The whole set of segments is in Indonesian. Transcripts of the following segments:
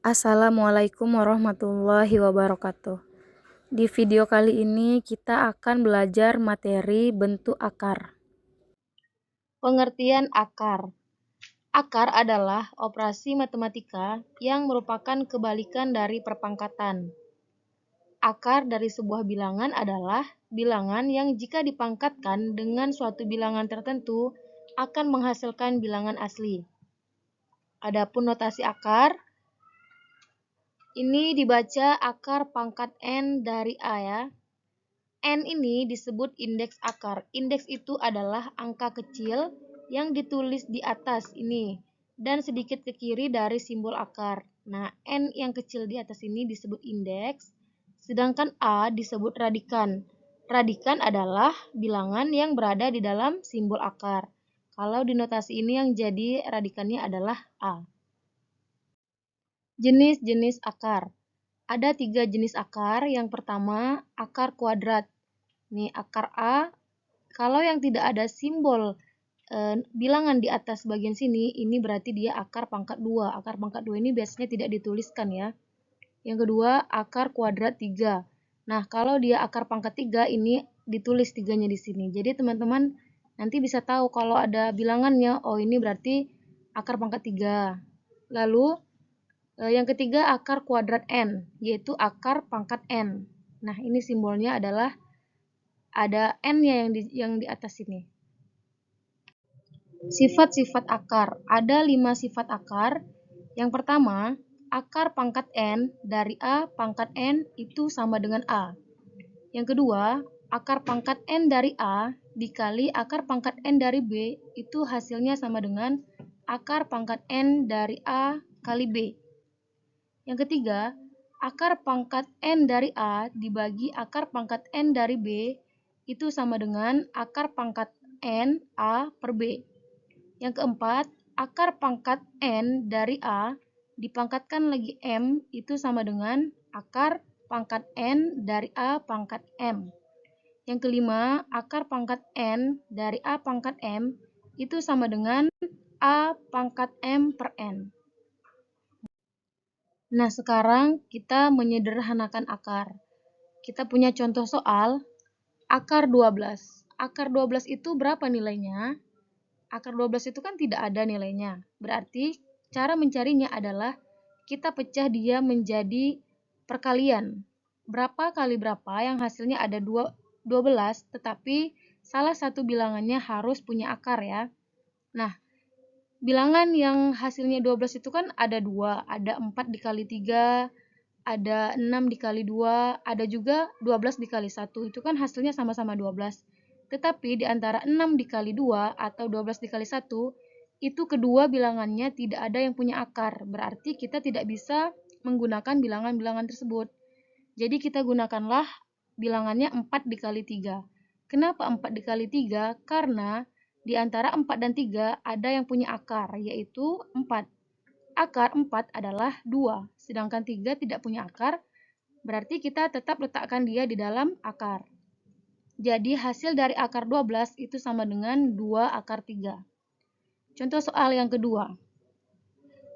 Assalamualaikum warahmatullahi wabarakatuh. Di video kali ini kita akan belajar materi bentuk akar. Pengertian akar. Akar adalah operasi matematika yang merupakan kebalikan dari perpangkatan. Akar dari sebuah bilangan adalah bilangan yang jika dipangkatkan dengan suatu bilangan tertentu akan menghasilkan bilangan asli. Adapun notasi akar, ini dibaca akar pangkat N dari A ya. N ini disebut indeks akar. Indeks itu adalah angka kecil yang ditulis di atas ini dan sedikit ke kiri dari simbol akar. Nah, N yang kecil di atas ini disebut indeks, sedangkan A disebut radikan. Radikan adalah bilangan yang berada di dalam simbol akar. Kalau di notasi ini yang jadi radikannya adalah A. Jenis-jenis akar. Ada 3 jenis akar. Yang pertama, akar kuadrat. Nih, akar A, kalau yang tidak ada simbol bilangan di atas bagian sini, ini berarti dia akar pangkat 2. Akar pangkat 2 ini biasanya tidak dituliskan ya. Yang kedua, akar kuadrat 3. Nah, kalau dia akar pangkat 3, ini ditulis 3-nya di sini. Jadi, teman-teman nanti bisa tahu kalau ada bilangannya, oh ini berarti akar pangkat 3. Lalu, yang ketiga akar kuadrat N, yaitu akar pangkat N. Nah, ini simbolnya adalah ada N-nya yang di atas sini. Sifat-sifat akar. Ada 5 sifat akar. Yang pertama, akar pangkat N dari A pangkat N itu sama dengan A. Yang kedua, akar pangkat N dari A dikali akar pangkat N dari B itu hasilnya sama dengan akar pangkat N dari A kali B. Yang ketiga, akar pangkat N dari A dibagi akar pangkat N dari B itu sama dengan akar pangkat N A per B. Yang keempat, akar pangkat N dari A dipangkatkan lagi M itu sama dengan akar pangkat N dari A pangkat M. Yang kelima, akar pangkat N dari A pangkat M itu sama dengan A pangkat M per N. Nah, sekarang kita menyederhanakan akar. Kita punya contoh soal akar 12. Akar 12 itu berapa nilainya? Akar 12 itu kan tidak ada nilainya. Berarti cara mencarinya adalah kita pecah dia menjadi perkalian. Berapa kali berapa yang hasilnya ada 12, tetapi salah satu bilangannya harus punya akar ya. Nah, bilangan yang hasilnya 12 itu kan ada 2, ada 4 dikali 3, ada 6 dikali 2, ada juga 12 dikali 1. Itu kan hasilnya sama-sama 12. Tetapi di antara 6 dikali 2 atau 12 dikali 1, itu kedua bilangannya tidak ada yang punya akar. Berarti kita tidak bisa menggunakan bilangan-bilangan tersebut. Jadi kita gunakanlah bilangannya 4 dikali 3. Kenapa 4 dikali 3? Karena di antara 4 dan 3 ada yang punya akar, yaitu 4. Akar 4 adalah 2, sedangkan 3 tidak punya akar, berarti kita tetap letakkan dia di dalam akar. Jadi hasil dari akar 12 itu sama dengan 2 akar 3. Contoh soal yang kedua.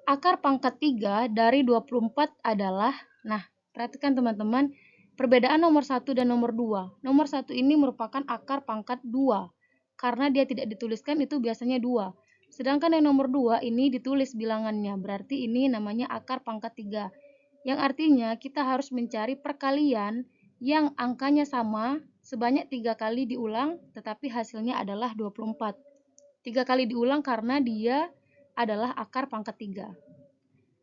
Akar pangkat 3 dari 24 adalah, nah perhatikan teman-teman, perbedaan nomor 1 dan nomor 2. Nomor 1 ini merupakan akar pangkat 2, karena dia tidak dituliskan itu biasanya 2. Sedangkan yang nomor 2 ini ditulis bilangannya, berarti ini namanya akar pangkat 3. Yang artinya kita harus mencari perkalian yang angkanya sama sebanyak 3 kali diulang, tetapi hasilnya adalah 24. 3 kali diulang karena dia adalah akar pangkat 3.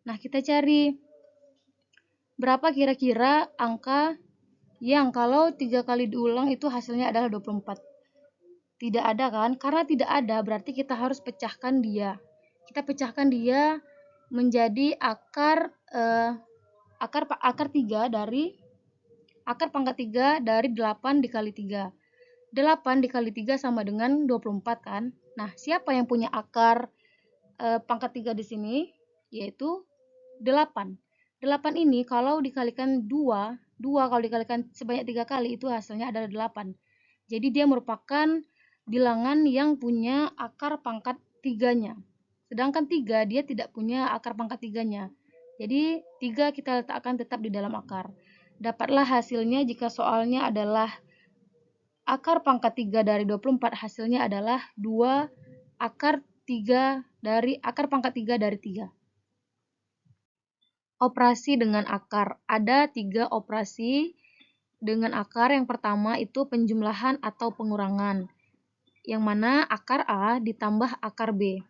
Nah, kita cari berapa kira-kira angka yang kalau 3 kali diulang itu hasilnya adalah 24. Tidak ada kan? Karena tidak ada berarti kita harus pecahkan dia. Kita pecahkan dia menjadi akar 3 dari akar pangkat 3 dari 8 dikali 3. 8 dikali 3 sama dengan 24 kan? Nah, siapa yang punya akar pangkat 3 di sini? Yaitu 8. 8 ini kalau dikalikan 2, 2 kalau dikalikan sebanyak 3 kali itu hasilnya adalah 8. Jadi dia merupakan bilangan yang punya akar pangkat 3-nya. Sedangkan 3 dia tidak punya akar pangkat 3-nya. Jadi 3 kita letakkan tetap di dalam akar. Dapatlah hasilnya jika soalnya adalah akar pangkat 3 dari 24, hasilnya adalah 2 akar pangkat 3 dari 3. Operasi dengan akar. Ada 3 operasi dengan akar. Yang pertama itu penjumlahan atau pengurangan, yang mana akar A ditambah akar B.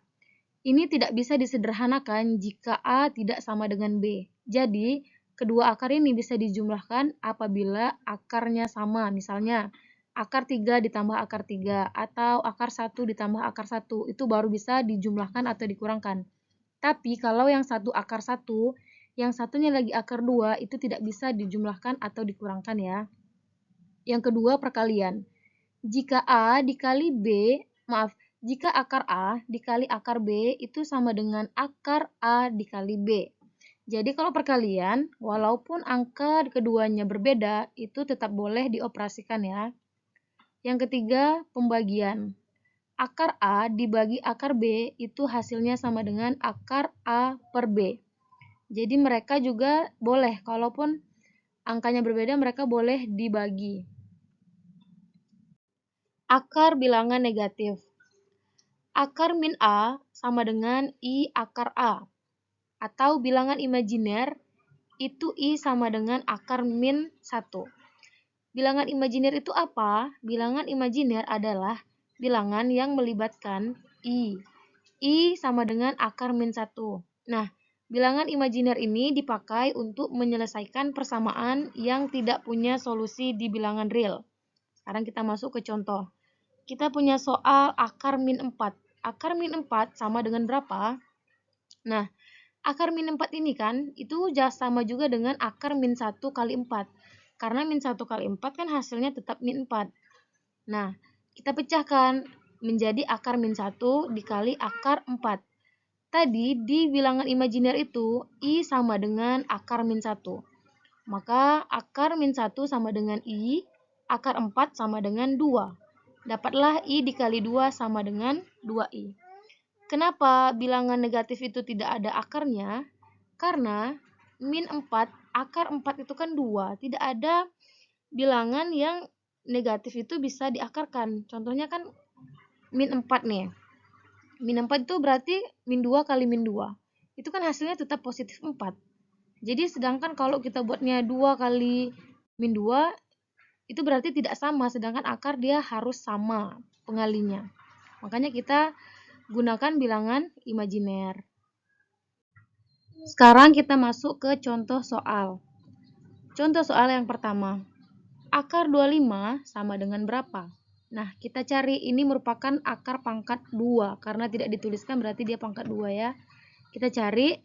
Ini tidak bisa disederhanakan jika A tidak sama dengan B. Jadi, kedua akar ini bisa dijumlahkan apabila akarnya sama. Misalnya, akar 3 ditambah akar 3 atau akar 1 ditambah akar 1. Itu baru bisa dijumlahkan atau dikurangkan. Tapi kalau yang satu akar 1, yang satunya lagi akar 2, itu tidak bisa dijumlahkan atau dikurangkan ya. Yang kedua, perkalian. Jika akar A dikali akar B itu sama dengan akar A dikali B. Jadi kalau perkalian, walaupun angka keduanya berbeda, itu tetap boleh dioperasikan ya. Yang ketiga, pembagian. Akar A dibagi akar B itu hasilnya sama dengan akar A per B. Jadi mereka juga boleh, kalaupun angkanya berbeda, mereka boleh dibagi. Akar bilangan negatif. Akar min A sama dengan I akar A. Atau bilangan imajiner itu I sama dengan akar min 1. Bilangan imajiner itu apa? Bilangan imajiner adalah bilangan yang melibatkan I. I sama dengan akar min 1. Nah, bilangan imajiner ini dipakai untuk menyelesaikan persamaan yang tidak punya solusi di bilangan real. Sekarang kita masuk ke contoh. Kita punya soal akar min 4. Akar min 4 sama dengan berapa? Nah, akar min 4 ini kan, itu sama juga dengan akar min 1 kali 4. Karena min 1 kali 4 kan hasilnya tetap min 4. Nah, kita pecahkan menjadi akar min 1 dikali akar 4. Tadi di bilangan imajiner itu, I sama dengan akar min 1. Maka akar min 1 sama dengan I, akar 4 sama dengan 2. Dapatlah I dikali 2 sama dengan 2I. Kenapa bilangan negatif itu tidak ada akarnya? Karena min 4, akar 4 itu kan 2. Tidak ada bilangan yang negatif itu bisa diakarkan. Contohnya kan min 4 nih. Min 4 itu berarti min 2 kali min 2. Itu kan hasilnya tetap positif 4. Jadi sedangkan kalau kita buatnya 2 kali min 2, itu berarti tidak sama, sedangkan akar dia harus sama pengalinya. Makanya kita gunakan bilangan imajiner. Sekarang kita masuk ke contoh soal. Contoh soal yang pertama. Akar 25 sama dengan berapa? Nah, kita cari, ini merupakan akar pangkat 2. Karena tidak dituliskan berarti dia pangkat 2 ya. Kita cari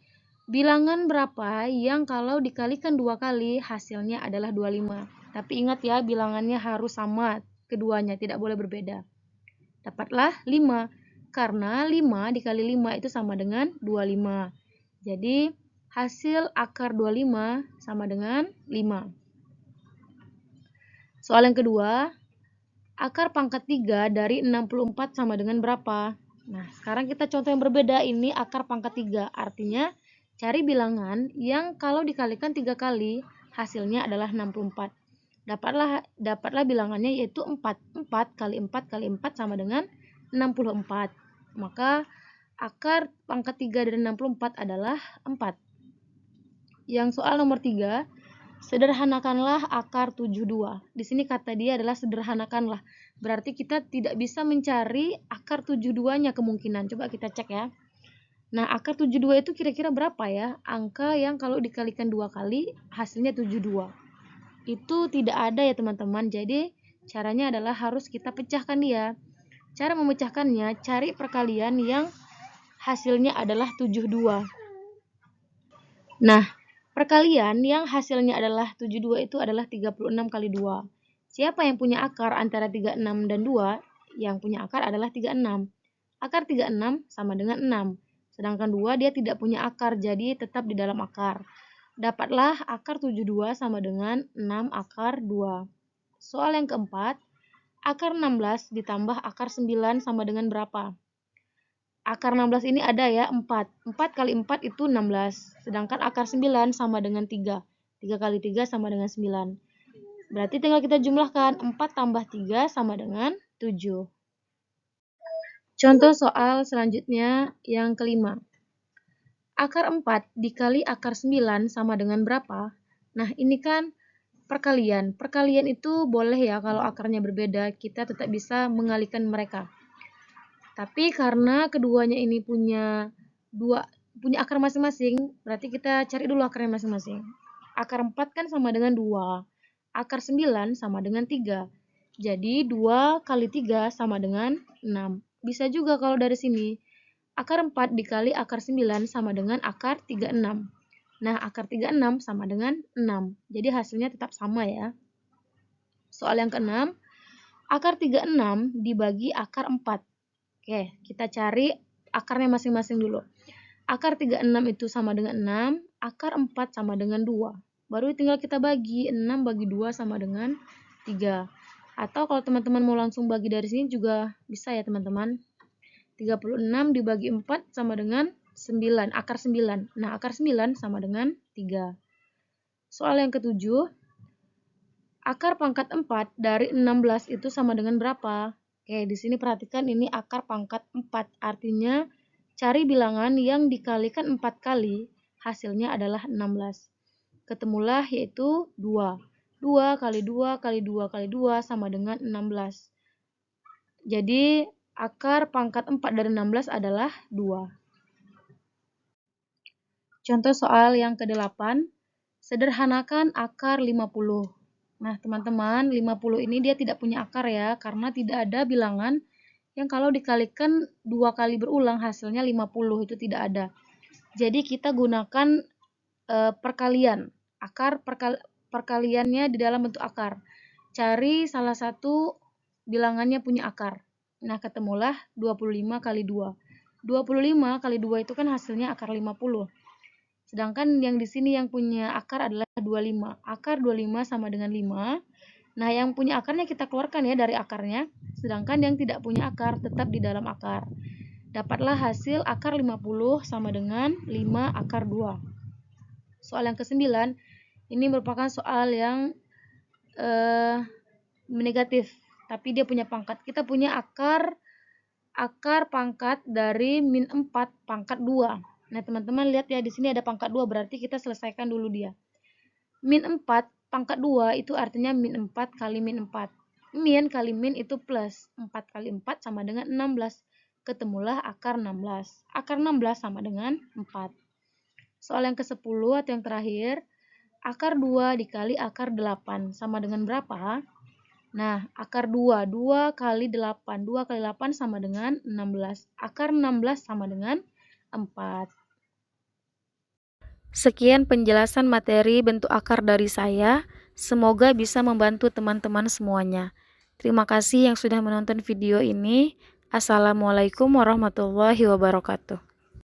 bilangan berapa yang kalau dikalikan 2 kali hasilnya adalah 25. Tapi ingat ya, bilangannya harus sama keduanya, tidak boleh berbeda. Dapatlah 5, karena 5 dikali 5 itu sama dengan 25. Jadi, hasil akar 25 sama dengan 5. Soal yang kedua, akar pangkat 3 dari 64 sama dengan berapa? Nah, sekarang kita contoh yang berbeda, ini akar pangkat 3. Artinya, cari bilangan yang kalau dikalikan 3 kali, hasilnya adalah 64. Dapatlah bilangannya yaitu 4. 4 kali 4 kali 4 sama dengan 64. Maka akar pangkat 3 dari 64 adalah 4. Yang soal nomor 3, sederhanakanlah akar 72. Di sini kata dia adalah sederhanakanlah. Berarti kita tidak bisa mencari akar 72-nya kemungkinan. Coba kita cek ya. Nah, akar 72 itu kira-kira berapa ya? Angka yang kalau dikalikan 2 kali hasilnya 72. Itu tidak ada ya teman-teman. Jadi caranya adalah harus kita pecahkan dia. Cara memecahkannya, cari perkalian yang hasilnya adalah 72. Nah, perkalian yang hasilnya adalah 72 itu adalah 36 kali 2. Siapa yang punya akar antara 36 dan 2? Yang punya akar adalah 36. Akar 36 sama dengan 6. Sedangkan 2 dia tidak punya akar, jadi tetap di dalam akar. Dapatlah akar 72 sama dengan 6 akar 2. Soal yang keempat, akar 16 ditambah akar 9 sama dengan berapa? Akar 16 ini ada ya 4. 4 kali 4 itu 16. Sedangkan akar 9 sama dengan 3. 3 kali 3 sama dengan 9. Berarti tinggal kita jumlahkan. 4 tambah 3 sama dengan 7. Contoh soal selanjutnya yang kelima. Akar 4 dikali akar 9 sama dengan berapa? Nah, ini kan perkalian. Perkalian itu boleh ya kalau akarnya berbeda, kita tetap bisa mengalihkan mereka. Tapi karena keduanya ini punya akar masing-masing, berarti kita cari dulu akarnya masing-masing. Akar 4 kan sama dengan 2. Akar 9 sama dengan 3. Jadi 2 kali 3 sama dengan 6. Bisa juga kalau dari sini. Akar 4 dikali akar 9 sama dengan akar 36. Nah, akar 36 sama dengan 6. Jadi hasilnya tetap sama ya. Soal yang keenam, akar 36 dibagi akar 4. Oke, kita cari akarnya masing-masing dulu. Akar 36 itu sama dengan 6, akar 4 sama dengan 2. Baru tinggal kita bagi, 6 bagi 2 sama dengan 3. Atau kalau teman-teman mau langsung bagi dari sini juga bisa ya teman-teman. 36 dibagi 4 sama dengan 9, akar 9. Nah, akar 9 sama dengan 3. Soal yang ketujuh, akar pangkat 4 dari 16 itu sama dengan berapa? Oke, di sini perhatikan ini akar pangkat 4. Artinya, cari bilangan yang dikalikan 4 kali, hasilnya adalah 16. Ketemulah yaitu 2. 2 kali 2 kali 2 kali 2 sama dengan 16. Jadi, akar pangkat 4 dari 16 adalah 2. Contoh soal yang ke-8, sederhanakan akar 50. Nah, teman-teman, 50 ini dia tidak punya akar ya, karena tidak ada bilangan yang kalau dikalikan 2 kali berulang hasilnya 50, itu tidak ada. Jadi kita gunakan perkalian. Akar perkaliannya di dalam bentuk akar. Cari salah satu bilangannya punya akar. Nah, ketemulah 25 kali 2. 25 kali 2 itu kan hasilnya akar 50. Sedangkan yang di sini yang punya akar adalah 25. Akar 25 sama dengan 5. Nah, yang punya akarnya kita keluarkan ya dari akarnya. Sedangkan yang tidak punya akar tetap di dalam akar. Dapatlah hasil akar 50 sama dengan 5 akar 2. Soal yang ke-9, ini merupakan soal yang negatif. Tapi dia punya pangkat. Kita punya akar pangkat dari min 4 pangkat 2. Nah, teman-teman lihat ya, di sini ada pangkat 2, berarti kita selesaikan dulu dia. Min 4 pangkat 2 itu artinya min 4 kali min 4. Min kali min itu plus. 4 kali 4 sama dengan 16. Ketemulah akar 16. Akar 16 sama dengan 4. Soal yang ke-10 atau yang terakhir, akar 2 dikali akar 8 sama dengan berapa? Nah, akar 2, 2 kali 8. 2 kali 8 sama dengan 16. Akar 16 sama dengan 4. Sekian penjelasan materi bentuk akar dari saya. Semoga bisa membantu teman-teman semuanya. Terima kasih yang sudah menonton video ini. Assalamualaikum warahmatullahi wabarakatuh.